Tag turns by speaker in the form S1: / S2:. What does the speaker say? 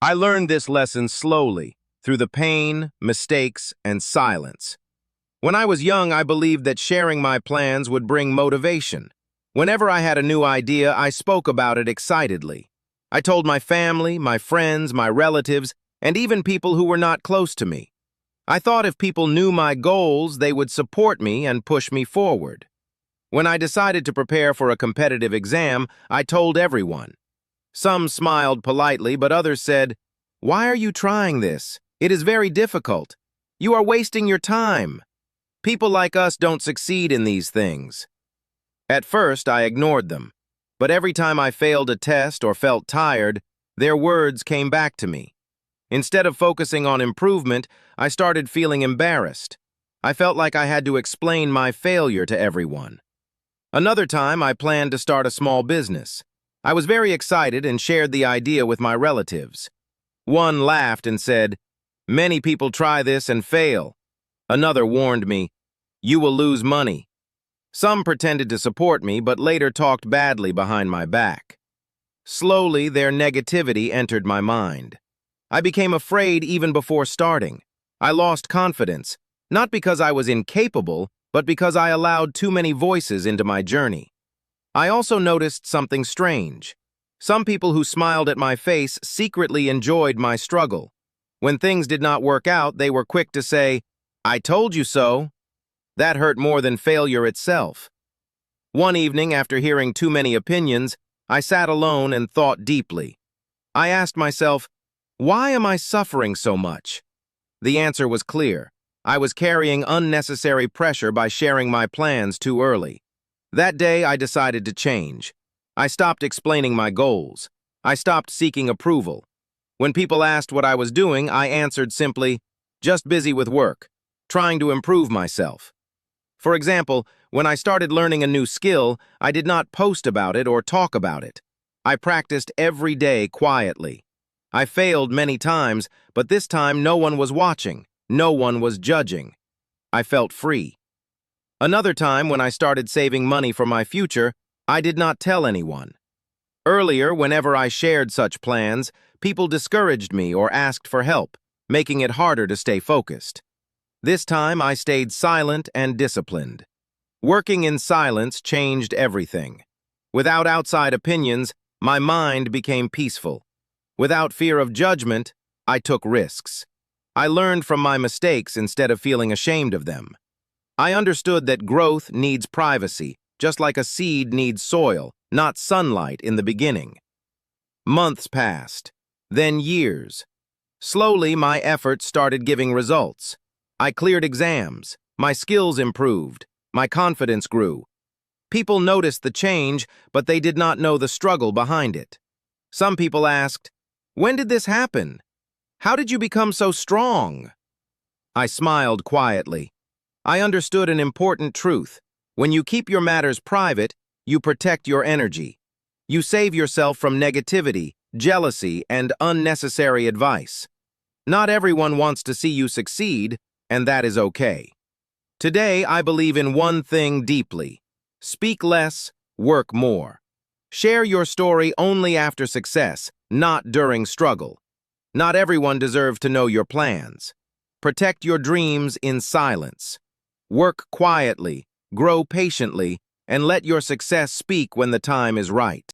S1: I learned this lesson slowly, through the pain, mistakes, and silence. When I was young, I believed that sharing my plans would bring motivation. Whenever I had a new idea, I spoke about it excitedly. I told my family, my friends, my relatives, and even people who were not close to me. I thought if people knew my goals, they would support me and push me forward. When I decided to prepare for a competitive exam, I told everyone. Some smiled politely, but others said, "Why are you trying this? It is very difficult. You are wasting your time. People like us don't succeed in these things." At first, I ignored them, but every time I failed a test or felt tired, their words came back to me. Instead of focusing on improvement, I started feeling embarrassed. I felt like I had to explain my failure to everyone. Another time, I planned to start a small business. I was very excited and shared the idea with my relatives. One laughed and said, "Many people try this and fail." Another warned me, "You will lose money." Some pretended to support me, but later talked badly behind my back. Slowly, their negativity entered my mind. I became afraid even before starting. I lost confidence, not because I was incapable, but because I allowed too many voices into my journey. I also noticed something strange. Some people who smiled at my face secretly enjoyed my struggle. When things did not work out, they were quick to say, "I told you so." That hurt more than failure itself. One evening, after hearing too many opinions, I sat alone and thought deeply. I asked myself, why am I suffering so much? The answer was clear. I was carrying unnecessary pressure by sharing my plans too early. That day, I decided to change. I stopped explaining my goals. I stopped seeking approval. When people asked what I was doing, I answered simply, "Just busy with work, trying to improve myself." For example, when I started learning a new skill, I did not post about it or talk about it. I practiced every day quietly. I failed many times, but this time no one was watching, no one was judging. I felt free. Another time, when I started saving money for my future, I did not tell anyone. Earlier, whenever I shared such plans, people discouraged me or asked for help, making it harder to stay focused. This time, I stayed silent and disciplined. Working in silence changed everything. Without outside opinions, my mind became peaceful. Without fear of judgment, I took risks. I learned from my mistakes instead of feeling ashamed of them. I understood that growth needs privacy, just like a seed needs soil, not sunlight in the beginning. Months passed, then years. Slowly, my efforts started giving results. I cleared exams, my skills improved, my confidence grew. People noticed the change, but they did not know the struggle behind it. Some people asked, "When did this happen? How did you become so strong?" I smiled quietly. I understood an important truth. When you keep your matters private, you protect your energy. You save yourself from negativity, jealousy, and unnecessary advice. Not everyone wants to see you succeed, and that is okay. Today, I believe in one thing deeply. Speak less, work more. Share your story only after success, not during struggle. Not everyone deserves to know your plans. Protect your dreams in silence. Work quietly, grow patiently, and let your success speak when the time is right.